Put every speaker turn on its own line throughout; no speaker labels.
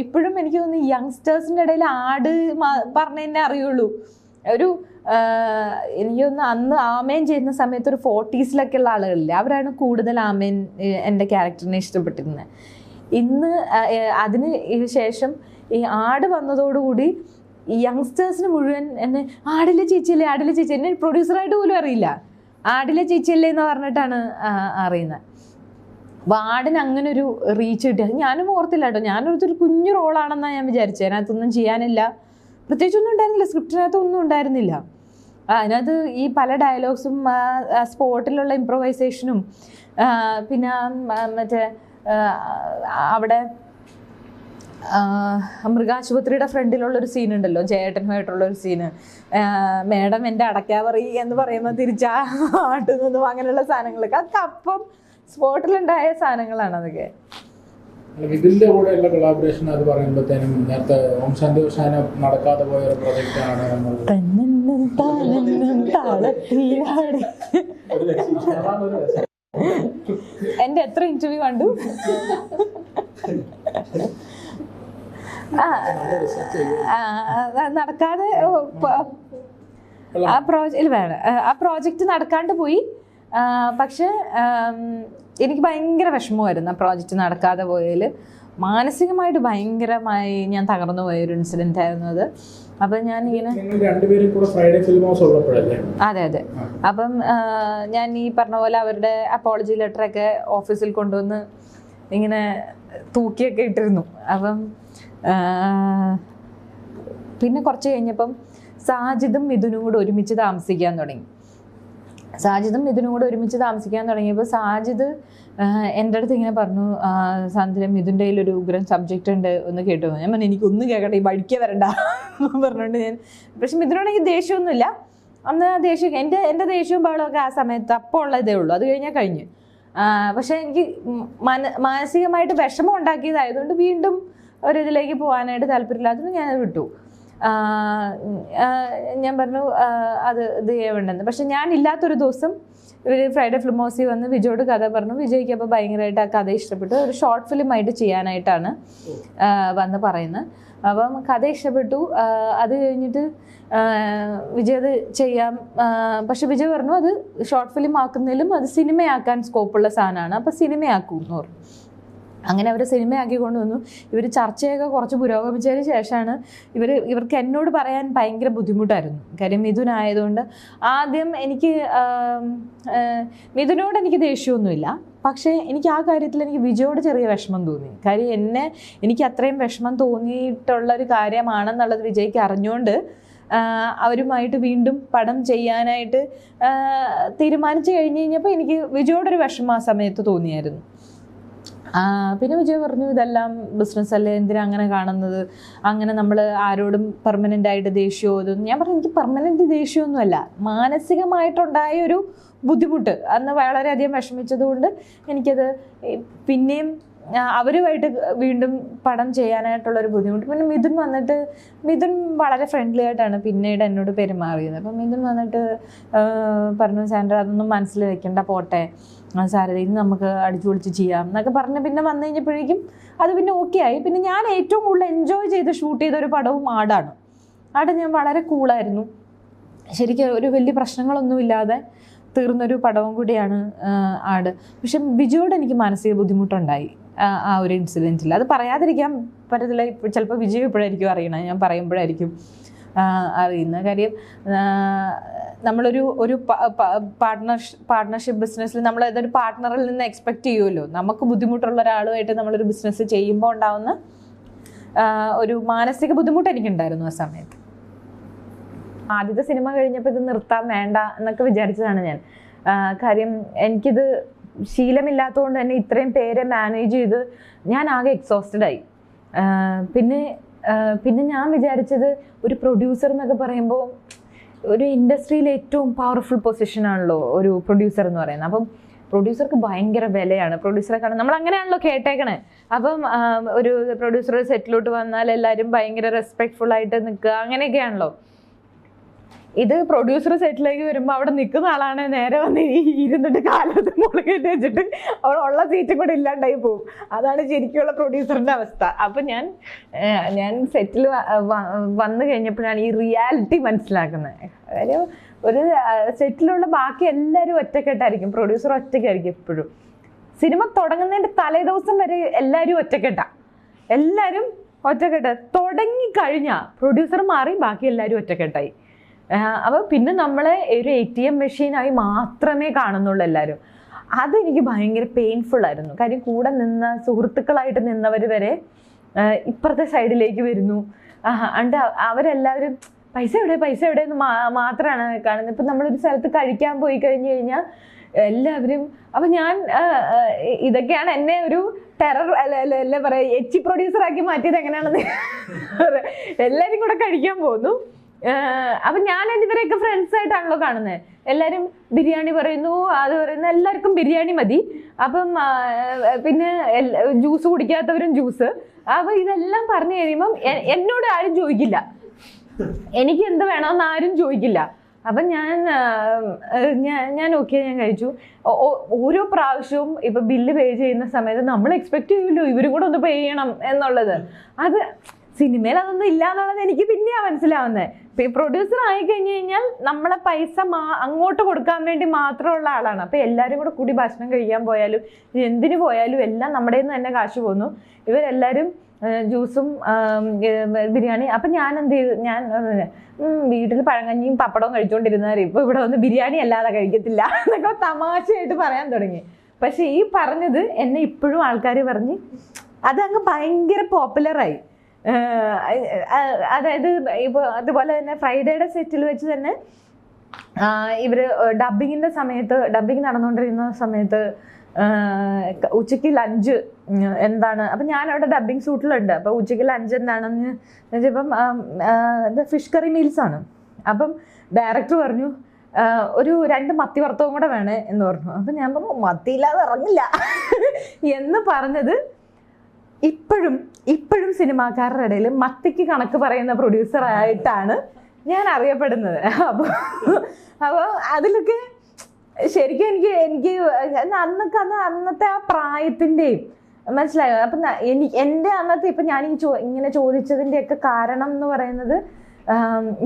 ഇപ്പോഴും എനിക്ക് തോന്നുന്നു യങ്സ്റ്റേഴ്സിൻ്റെ ഇടയിൽ ആട് പറഞ്ഞതന്നെ അറിയുള്ളൂ. ഒരു എനിക്ക് തോന്നുന്നു അന്ന് ആമേൻ ചെയ്യുന്ന സമയത്ത് ഒരു 40s ഉള്ള ആളുകളില്ലേ, അവരാണ് കൂടുതൽ ആമേൻ എൻ്റെ ക്യാരക്ടറിനെ ഇഷ്ടപ്പെട്ടിരുന്നത്. ഇന്ന് അതിന് ശേഷം ഈ ആട് വന്നതോടുകൂടി ഈ യങ്സ്റ്റേഴ്സിന് മുഴുവൻ എന്നെ ആടിലെ ചേച്ചിയല്ലേ, ആടിലെ ചേച്ചി, എന്നെ പ്രൊഡ്യൂസറായിട്ട് പോലും അറിയില്ല, ആടിലെ ചേച്ചിയല്ലേ എന്ന് പറഞ്ഞിട്ടാണ് അറിയുന്നത്. അപ്പോൾ ആടിന് അങ്ങനെ ഒരു റീച്ച് കിട്ടിയത് ഞാനും ഓർത്തില്ല കേട്ടോ. ഞാനൊരു കുഞ്ഞു റോളാണെന്നാണ് ഞാൻ വിചാരിച്ചത്. അതിനകത്തൊന്നും ചെയ്യാനില്ല, പ്രത്യേകിച്ചൊന്നും ഉണ്ടായിരുന്നില്ല, സ്ക്രിപ്റ്റിനകത്തൊന്നും ഉണ്ടായിരുന്നില്ല. അതിനകത്ത് ഈ പല ഡയലോഗ്സും സ്പോട്ടിലുള്ള ഇംപ്രൊവൈസേഷനും പിന്നെ മറ്റേ അവിടെ മൃഗാശുപത്രിയുടെ ഫ്രണ്ടിലുള്ളൊരു സീനുണ്ടല്ലോ, ജയേട്ടനുമായിട്ടുള്ളൊരു സീന്, മേഡം എൻ്റെ അടയ്ക്കാവറി എന്ന് പറയുമ്പോൾ തിരിച്ചാ ആട്ടുന്നതും അങ്ങനെയുള്ള സാധനങ്ങളൊക്കെ അതൊക്കെ അപ്പം സ്പോട്ടിലുണ്ടായ സാധനങ്ങളാണ് അതൊക്കെ.
ഇതിന്റെ കൂടെയുള്ള കൊളാബറേഷൻ അത് പറയുമ്പോഴത്തേനും നേരത്തെ ഓം ശാന്തി ഓശാന നടക്കാതെ പോയ ഒരു പ്രൊജക്റ്റാണ്
എന്റെ എത്ര ഇന്റർവ്യൂ കണ്ടു. നടക്കാതെ ആ പ്രോജക്റ്റ് നടക്കാണ്ട് പോയി. പക്ഷെ എനിക്ക് ഭയങ്കര വിഷമമായിരുന്നു ആ പ്രോജക്റ്റ് നടക്കാതെ പോയതിൽ. മാനസികമായിട്ട് ഭയങ്കരമായി ഞാൻ തകർന്നു പോയൊരു ഇൻസിഡൻ്റ് ആയിരുന്നു അത്. അപ്പം ഞാൻ ഇങ്ങനെ അതെ അതെ അപ്പം ഞാൻ ഈ പറഞ്ഞ പോലെ അവരുടെ അപ്പോളജി ലെറ്ററൊക്കെ ഓഫീസിൽ കൊണ്ടുവന്ന് ഇങ്ങനെ തൂക്കിയൊക്കെ ഇട്ടിരുന്നു. അപ്പം പിന്നെ കുറച്ച് കഴിഞ്ഞപ്പം സാജിദും മിഥുനും കൂടെ ഒരുമിച്ച് താമസിക്കാൻ തുടങ്ങി. തുടങ്ങിയപ്പോൾ സാജിദ് എൻ്റെ അടുത്ത് ഇങ്ങനെ പറഞ്ഞു, സാന്ത്വന മിഥുൻ്റെ കയ്യിലൊരു ഉഗ്രൻ സബ്ജക്റ്റ് ഉണ്ട്, ഒന്ന് കേട്ടു. ഞാൻ പറഞ്ഞു എനിക്കൊന്നും കേൾക്കട്ടെ, ഈ വഴിക്കേ വരണ്ട പറഞ്ഞുകൊണ്ട് ഞാൻ. പക്ഷെ മിഥുനോടെങ്കിൽ ദേഷ്യമൊന്നുമില്ല അന്ന്. ആ ദേഷ്യം എൻ്റെ ദേഷ്യവും ബഹളമൊക്കെ ആ സമയത്ത് അപ്പോൾ ഉള്ളതേ ഉള്ളൂ, അത് കഴിഞ്ഞാൽ കഴിഞ്ഞ്. പക്ഷെ എനിക്ക് മാനസികമായിട്ട് വിഷമം ഉണ്ടാക്കിയതായതുകൊണ്ട് വീണ്ടും ഒരിതിലേക്ക് പോകാനായിട്ട് താല്പര്യമില്ലാത്തതുകൊണ്ട് ഞാനത് വിട്ടു. ഞാൻ പറഞ്ഞു അത് ഇത് ചെയ്യണ്ടെന്ന്. പക്ഷെ ഞാൻ ഇല്ലാത്തൊരു ദിവസം ഇവർ ഫ്രൈഡേ ഫിലിം ഹൗസിൽ വന്ന് വിജയോട് കഥ പറഞ്ഞു. വിജയ്ക്ക് അപ്പോൾ ഭയങ്കരമായിട്ട് ആ കഥ ഇഷ്ടപ്പെട്ടു. ഒരു ഷോർട്ട് ഫിലിമായിട്ട് ചെയ്യാനായിട്ടാണ് വന്ന് പറയുന്നത്. അപ്പം കഥ ഇഷ്ടപ്പെട്ടു. അത് കഴിഞ്ഞിട്ട് വിജയ് അത് ചെയ്യാം, പക്ഷെ വിജയ് പറഞ്ഞു അത് ഷോർട്ട് ഫിലിം ആക്കുന്നതിലും അത് സിനിമയാക്കാൻ സ്കോപ്പുള്ള സാധനമാണ്, അപ്പോൾ സിനിമയാക്കും എന്ന് പറഞ്ഞു. അങ്ങനെ അവർ സിനിമയാക്കി കൊണ്ടുവന്നു. ഇവർ ചർച്ചയൊക്കെ കുറച്ച് പുരോഗമിച്ചതിന് ശേഷമാണ് ഇവർക്ക് എന്നോട് പറയാൻ ഭയങ്കര ബുദ്ധിമുട്ടായിരുന്നു. കാര്യം മിഥുനായതുകൊണ്ട്. ആദ്യം എനിക്ക് മിഥുനോട് എനിക്ക് ദേഷ്യമൊന്നുമില്ല, പക്ഷേ എനിക്ക് ആ കാര്യത്തിൽ എനിക്ക് വിജയോട് ചെറിയ വിഷമം തോന്നി. കാര്യം എനിക്ക് അത്രയും വിഷമം തോന്നിയിട്ടുള്ളൊരു കാര്യമാണെന്നുള്ളത് വിജയ്ക്ക് അറിഞ്ഞുകൊണ്ട് അവരുമായിട്ട് വീണ്ടും പടം ചെയ്യാനായിട്ട് തീരുമാനിച്ചു കഴിഞ്ഞപ്പോൾ എനിക്ക് വിജയോടൊരു വിഷമം ആ സമയത്ത് തോന്നിയായിരുന്നു. പിന്നെ വിജയ് പറഞ്ഞു ഇതെല്ലാം ബിസിനസ് അല്ലേ, എന്തിനാ അങ്ങനെ കാണുന്നത്, അങ്ങനെ നമ്മൾ ആരോടും പെർമനൻ്റ് ആയിട്ട് ദേഷ്യമോ ഇതൊന്നും. ഞാൻ പറഞ്ഞു എനിക്ക് പെർമനൻ്റ് ദേഷ്യമൊന്നുമല്ല, മാനസികമായിട്ടുണ്ടായ ഒരു ബുദ്ധിമുട്ട് അന്ന് വളരെയധികം വിഷമിച്ചതുകൊണ്ട് എനിക്കത് പിന്നെയും അവരുമായിട്ട് വീണ്ടും പടം ചെയ്യാനായിട്ടുള്ളൊരു ബുദ്ധിമുട്ട്. പിന്നെ മിഥുൻ വളരെ ഫ്രണ്ട്ലി ആയിട്ടാണ് പിന്നീട് എന്നോട് പെരുമാറിയത്. അപ്പം മിഥുൻ വന്നിട്ട് പറഞ്ഞു സാൻഡ്ര അതൊന്നും മനസ്സിൽ വെക്കണ്ട, പോട്ടെ സാരത, ഇന്ന് നമുക്ക് അടിച്ചു പൊളിച്ച് ചെയ്യാം എന്നൊക്കെ പറഞ്ഞ് പിന്നെ വന്നു കഴിഞ്ഞപ്പോഴേക്കും അത് പിന്നെ ഓക്കെ ആയി. പിന്നെ ഞാൻ ഏറ്റവും കൂടുതൽ എൻജോയ് ചെയ്ത് ഷൂട്ട് ചെയ്തൊരു പടവും ആടാണ്. ആട് ഞാൻ വളരെ കൂളായിരുന്നു, ശരിക്കും ഒരു വലിയ പ്രശ്നങ്ങളൊന്നുമില്ലാതെ തീർന്നൊരു പടവും കൂടിയാണ് ആട്. പക്ഷെ വിജയോട് എനിക്ക് മാനസിക ബുദ്ധിമുട്ടുണ്ടായി ആ ഒരു ഇൻസിഡൻറ്റിൽ. അത് പറയാതിരിക്കാൻ പറ്റത്തില്ല. ചിലപ്പോൾ വിജയ് ഇപ്പോഴായിരിക്കും അറിയണം, ഞാൻ പറയുമ്പോഴായിരിക്കും അറിയുന്ന കാര്യം. നമ്മളൊരു പാർട്ട്ണർഷിപ്പ് ബിസിനസ്സിൽ നമ്മൾ ഏതൊരു പാർട്ട്ണറിൽ നിന്ന് എക്സ്പെക്റ്റ് ചെയ്യുമല്ലോ. നമുക്ക് ബുദ്ധിമുട്ടുള്ള ഒരാളുമായിട്ട് നമ്മളൊരു ബിസിനസ് ചെയ്യുമ്പോൾ ഉണ്ടാവുന്ന ഒരു മാനസിക ബുദ്ധിമുട്ട് എനിക്കുണ്ടായിരുന്നു ആ സമയത്ത്. ആദ്യത്തെ സിനിമ കഴിഞ്ഞപ്പോൾ ഇത് നിർത്താൻ വേണ്ട എന്നൊക്കെ വിചാരിച്ചതാണ് ഞാൻ. കാര്യം എനിക്കിത് ശീലമില്ലാത്തതുകൊണ്ട് തന്നെ ഇത്രയും പേരെ മാനേജ് ചെയ്ത് ഞാൻ ആകെ എക്സോസ്റ്റഡ് ആയി. പിന്നെ ഞാൻ വിചാരിച്ചത് ഒരു പ്രൊഡ്യൂസർ എന്നൊക്കെ പറയുമ്പോൾ ഒരു ഇൻഡസ്ട്രിയിൽ ഏറ്റവും പവർഫുൾ പൊസിഷനാണല്ലോ ഒരു പ്രൊഡ്യൂസർ എന്ന് പറയുന്നത്. അപ്പം പ്രൊഡ്യൂസർക്ക് ഭയങ്കര വിലയാണ്. പ്രൊഡ്യൂസറെ കാണാൻ നമ്മൾ അങ്ങനെയാണല്ലോ കേട്ടേക്കണേ. അപ്പം ഒരു പ്രൊഡ്യൂസർ സെറ്റിലോട്ട് വന്നാൽ എല്ലാവരും ഭയങ്കര റെസ്പെക്ട്ഫുൾ ആയിട്ട് നിൽക്കുക, അങ്ങനെയൊക്കെയാണല്ലോ. ഇത് പ്രൊഡ്യൂസർ സെറ്റിലേക്ക് വരുമ്പോൾ അവിടെ നിൽക്കുന്ന ആളാണ് നേരെ വന്ന് ഇരുന്നിട്ട് കാലത്ത് മുളകിട്ട് വെച്ചിട്ട് അവിടെ ഉള്ള സീറ്റും കൂടെ ഇല്ലാണ്ടായി പോകും. അതാണ് ശരിക്കുള്ള പ്രൊഡ്യൂസറിൻ്റെ അവസ്ഥ. അപ്പം ഞാൻ സെറ്റിൽ വന്നു കഴിഞ്ഞപ്പോഴാണ് ഈ റിയാലിറ്റി മനസ്സിലാക്കുന്നത്. കാര്യം ഒരു സെറ്റിലുള്ള ബാക്കി എല്ലാവരും ഒറ്റക്കെട്ടായിരിക്കും, പ്രൊഡ്യൂസർ ഒറ്റയ്ക്കായിരിക്കും എപ്പോഴും. സിനിമ തുടങ്ങുന്നതിൻ്റെ തലേദിവസം വരെ എല്ലാവരും ഒറ്റക്കെട്ടാണ്, എല്ലാവരും ഒറ്റക്കെട്ട്. തുടങ്ങിക്കഴിഞ്ഞാൽ പ്രൊഡ്യൂസർ മാറി ബാക്കി എല്ലാവരും ഒറ്റക്കെട്ടായി. അപ്പോൾ പിന്നെ നമ്മളെ ഒരു ATM മെഷീനായി മാത്രമേ കാണുന്നുള്ളൂ എല്ലാവരും. അതെനിക്ക് ഭയങ്കര പെയിൻഫുൾ ആയിരുന്നു. കാര്യം കൂടെ നിന്ന സുഹൃത്തുക്കളായിട്ട് നിന്നവർ വരെ ഇപ്പുറത്തെ സൈഡിലേക്ക് വരുന്നു. അണ്ട് അവരെല്ലാവരും പൈസ എവിടെ എന്ന് മാത്രമാണ് കാണുന്നത്. ഇപ്പം നമ്മളൊരു സ്ഥലത്ത് കഴിക്കാൻ പോയി കഴിഞ്ഞ് കഴിഞ്ഞാൽ എല്ലാവരും അപ്പം ഞാൻ ഇതൊക്കെയാണ് എന്നെ ഒരു ടെറർ അല്ല പറയുക എച്ചി പ്രൊഡ്യൂസറാക്കി മാറ്റിയത് എങ്ങനെയാണെന്ന്. എല്ലാവരും കൂടെ കഴിക്കാൻ പോകുന്നു. അപ്പം ഞാൻ ഇവരെയൊക്കെ ഫ്രണ്ട്സ് ആയിട്ടാണല്ലോ കാണുന്നത്. എല്ലാവരും ബിരിയാണി പറയുന്നു, അത് പറയുന്നു, എല്ലാവർക്കും ബിരിയാണി മതി. അപ്പം പിന്നെ ജ്യൂസ് കുടിക്കാത്തവരും ജ്യൂസ്. അപ്പം ഇതെല്ലാം പറഞ്ഞു കഴിയുമ്പം എന്നോട് ആരും ചോദിക്കില്ല, എനിക്ക് എന്ത് വേണമെന്ന് ആരും ചോദിക്കില്ല. അപ്പം ഞാൻ ഓക്കെ, ഞാൻ കഴിച്ചു. ഓരോ പ്രാവശ്യവും ഇപ്പം ബില്ല് പേ ചെയ്യുന്ന സമയത്ത് നമ്മൾ എക്സ്പെക്ട് ചെയ്യുമല്ലോ ഇവരും കൂടെ ഒന്ന് പേ ചെയ്യണം എന്നുള്ളത്. അത് സിനിമയിൽ അതൊന്നും ഇല്ല എന്നുള്ളത് എനിക്ക് പിന്നെയാണ് മനസ്സിലാവുന്നത്. പ്രൊഡ്യൂസർ ആയി കഴിഞ്ഞ് കഴിഞ്ഞാൽ നമ്മളെ പൈസ അങ്ങോട്ട് കൊടുക്കാൻ വേണ്ടി മാത്രമുള്ള ആളാണ്. അപ്പം എല്ലാവരും കൂടെ കൂടി ഭക്ഷണം കഴിക്കാൻ പോയാലും എന്തിനു പോയാലും എല്ലാം നമ്മുടെ നിന്ന് തന്നെ കാശ് പോകുന്നു. ഇവരെല്ലാവരും ജ്യൂസും ബിരിയാണി. അപ്പം ഞാൻ എന്ത് ചെയ്തു, ഞാൻ വീട്ടിൽ പഴങ്കഞ്ഞിയും പപ്പടവും കഴിച്ചുകൊണ്ടിരുന്നവർ ഇപ്പോൾ ഇവിടെ വന്ന് ബിരിയാണി അല്ലാതെ കഴിക്കത്തില്ല എന്നൊക്കെ തമാശയായിട്ട് പറയാൻ തുടങ്ങി. പക്ഷെ ഈ പറഞ്ഞത് എന്നെ ഇപ്പോഴും ആൾക്കാർ പറഞ്ഞ് അതങ്ങ് ഭയങ്കര പോപ്പുലറായി. അതായത് ഇപ്പോൾ അതുപോലെ തന്നെ ഫ്രൈഡേയുടെ സെറ്റിൽ വെച്ച് തന്നെ ഡബിങ് നടന്നുകൊണ്ടിരുന്ന സമയത്ത് ഉച്ചയ്ക്ക് ലഞ്ച് എന്താണ്, അപ്പം ഞാൻ അവിടെ ഡബിങ് ഷൂട്ടിലുണ്ട്. അപ്പം ഉച്ചയ്ക്ക് ലഞ്ച് എന്താണെന്ന് വെച്ചപ്പം ഫിഷ് കറി മീൽസാണ്. അപ്പം ഡയറക്ടർ പറഞ്ഞു ഒരു 2 മത്തി വറുത്തവും കൂടെ വേണേ എന്ന് പറഞ്ഞു. അപ്പം ഞാൻ പറഞ്ഞു മത്തിയില്ലാതെ ഇറങ്ങില്ല എന്ന് പറഞ്ഞത് ഇപ്പോഴും സിനിമാക്കാരുടെ ഇടയിൽ മത്തിക്ക് കണക്ക് പറയുന്ന പ്രൊഡ്യൂസറായിട്ടാണ് ഞാൻ അറിയപ്പെടുന്നത്. അപ്പോൾ അതിലൊക്കെ ശരിക്കും എനിക്ക് അന്നത്തെ ആ പ്രായത്തിൻ്റെയും മനസ്സിലായോ. അപ്പം എൻ്റെ അന്നത്തെ ഇപ്പം ഞാൻ ഇങ്ങനെ ചോദിച്ചതിൻ്റെയൊക്കെ കാരണം എന്ന് പറയുന്നത്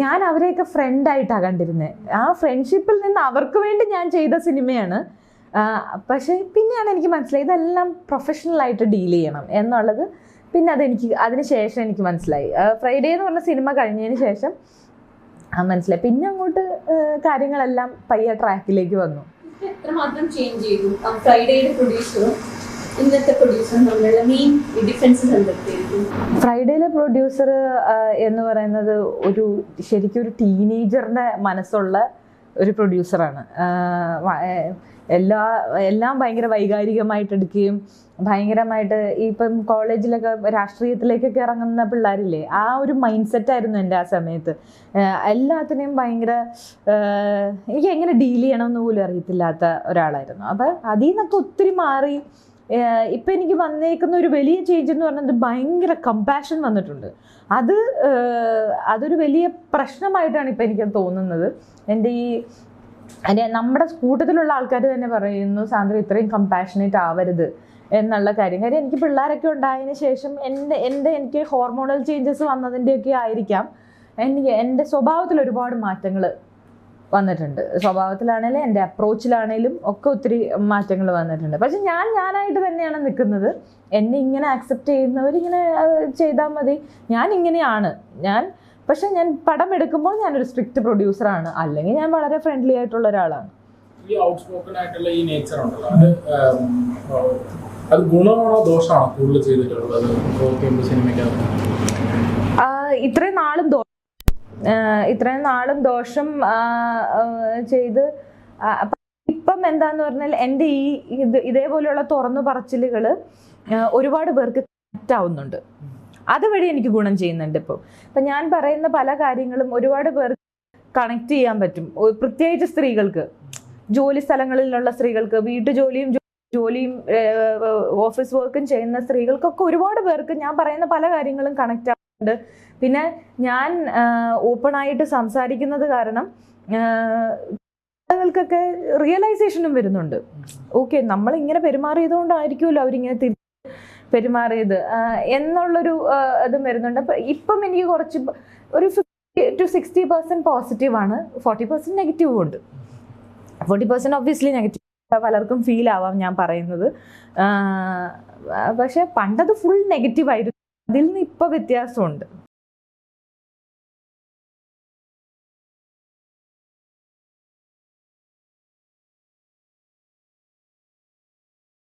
ഞാൻ അവരെയൊക്കെ ഫ്രണ്ടായിട്ടാണ് കണ്ടിരുന്നത്. ആ ഫ്രണ്ട്ഷിപ്പിൽ നിന്ന് അവർക്ക് വേണ്ടി ഞാൻ ചെയ്ത സിനിമയാണ്. പക്ഷേ പിന്നെയാണ് എനിക്ക് മനസ്സിലായി ഇതെല്ലാം പ്രൊഫഷണലായിട്ട് ഡീൽ ചെയ്യണം എന്നുള്ളത്. പിന്നെ അതിന് ശേഷം എനിക്ക് മനസ്സിലായി. ഫ്രൈഡേ എന്ന് പറഞ്ഞ സിനിമ കഴിഞ്ഞതിന് ശേഷം മനസ്സിലായി. പിന്നെ അങ്ങോട്ട് കാര്യങ്ങളെല്ലാം പയ്യെ ട്രാക്കിലേക്ക് വന്നു.
എത്രമാത്രം ചേഞ്ച് ചെയ്തു ഫ്രൈഡേയുടെ പ്രൊഡ്യൂസറും ഇന്നത്തെ പ്രൊഡ്യൂസറും തമ്മിലുള്ള മെയിൻ ഡിഫറൻസസ് എന്തൊക്കെയായിരിക്കും?
ഫ്രൈഡേയിലെ പ്രൊഡ്യൂസർ എന്ന് പറയുന്നത് ശരിക്കും ഒരു ടീനേജറിൻ്റെ മനസ്സുള്ള ഒരു പ്രൊഡ്യൂസറാണ്. എല്ലാം ഭയങ്കര വൈകാരികമായിട്ട് എടുക്കുകയും ഭയങ്കരമായിട്ട് ഇപ്പം കോളേജിലൊക്കെ രാഷ്ട്രീയത്തിലേക്കൊക്കെ ഇറങ്ങുന്ന പിള്ളേരില്ലേ, ആ ഒരു മൈൻഡ് സെറ്റായിരുന്നു എൻ്റെ ആ സമയത്ത്. എല്ലാത്തിനെയും ഭയങ്കര എനിക്ക് എങ്ങനെ ഡീൽ ചെയ്യണമെന്ന് പോലും അറിയത്തില്ലാത്ത ഒരാളായിരുന്നു. അപ്പം അതിൽ നിന്നൊക്കെ ഒത്തിരി മാറി ഇപ്പം എനിക്ക് വന്നേക്കുന്ന ഒരു വലിയ ചേഞ്ച് എന്ന് പറയുന്നത് ഭയങ്കര കമ്പാഷൻ വന്നിട്ടുണ്ട്. അതൊരു വലിയ പ്രശ്നമായിട്ടാണ് ഇപ്പം എനിക്ക് തോന്നുന്നത്. നമ്മുടെ കൂട്ടത്തിലുള്ള ആൾക്കാർ തന്നെ പറയുന്നു സാന്ദ്ര ഇത്രയും കമ്പാഷനേറ്റ് ആവരുത് എന്നുള്ള കാര്യം. എനിക്ക് പിള്ളേരൊക്കെ ഉണ്ടായതിന് ശേഷം എനിക്ക് ഹോർമോണൽ ചേഞ്ചസ് വന്നതിൻ്റെയൊക്കെ ആയിരിക്കാം എൻ്റെ സ്വഭാവത്തിൽ ഒരുപാട് മാറ്റങ്ങൾ വന്നിട്ടുണ്ട്. സ്വഭാവത്തിലാണേലും എൻ്റെ അപ്രോച്ചിലാണേലും ഒക്കെ ഒത്തിരി മാറ്റങ്ങൾ വന്നിട്ടുണ്ട്. പക്ഷെ ഞാനായിട്ട് തന്നെയാണ് നിൽക്കുന്നത്. എന്നെ ഇങ്ങനെ ആക്സെപ്റ്റ് ചെയ്യുന്നവരിങ്ങനെ ചെയ്താൽ മതി, ഞാൻ ഇങ്ങനെയാണ് പക്ഷെ ഞാൻ പടം എടുക്കുമ്പോൾ ഞാനൊരു സ്ട്രിക്റ്റ് പ്രൊഡ്യൂസറാണ്, അല്ലെങ്കിൽ ഞാൻ വളരെ ഫ്രണ്ട്ലി ആയിട്ടുള്ള ഒരാളാണ്.
ഈ ഔട്ട്സ്പോക്കൺ ആയിട്ടുള്ള ഈ നേച്ചർ ഉണ്ടല്ലോ, അത് ഗുണമാണോ ദോഷമാണോ കൂടുതൽ ചെയ്തിട്ടുള്ളത് സിനിമയ്ക്കകത്ത്?
ഇത്രയും നാളും ദോഷം ചെയ്ത് ഇപ്പം എന്താന്ന് പറഞ്ഞാൽ എൻ്റെ ഇതേപോലെയുള്ള തുറന്നു പറച്ചിലുകൾ ഒരുപാട് പേർക്ക് കണക്റ്റ് ആവുന്നുണ്ട്. അതുവഴി എനിക്ക് ഗുണം ചെയ്യുന്നുണ്ട്. ഇപ്പം ഞാൻ പറയുന്ന പല കാര്യങ്ങളും ഒരുപാട് പേർക്ക് കണക്ട് ചെയ്യാൻ പറ്റും. പ്രത്യേകിച്ച് സ്ത്രീകൾക്ക്, ജോലി സ്ഥലങ്ങളിലുള്ള സ്ത്രീകൾക്ക്, വീട്ടുജോലിയും ഓഫീസ് വർക്കും ചെയ്യുന്ന സ്ത്രീകൾക്കൊക്കെ ഒരുപാട് പേർക്ക് ഞാൻ പറയുന്ന പല കാര്യങ്ങളും കണക്റ്റ് ആവും. പിന്നെ ഞാൻ ഓപ്പണായിട്ട് സംസാരിക്കുന്നത് കാരണം ആളുകൾക്കൊക്കെ റിയലൈസേഷനും വരുന്നുണ്ട്. ഓക്കെ, നമ്മളിങ്ങനെ പെരുമാറിയതുകൊണ്ടായിരിക്കുമല്ലോ അവരിങ്ങനെ തിരിച്ച് പെരുമാറിയത് എന്നുള്ളൊരു ഇതും വരുന്നുണ്ട്. അപ്പം ഇപ്പം എനിക്ക് കുറച്ച് ഒരു 50 to 60% പോസിറ്റീവാണ്, 40% നെഗറ്റീവും ഉണ്ട്. 40% ഒബ്വിയസ്ലി നെഗറ്റീവ് പലർക്കും ഫീൽ ആവാം ഞാൻ പറയുന്നത്. പക്ഷെ പണ്ടത് ഫുൾ നെഗറ്റീവായിരുന്നു, അതിൽ നിന്ന് ഇപ്പോൾ വ്യത്യാസമുണ്ട്.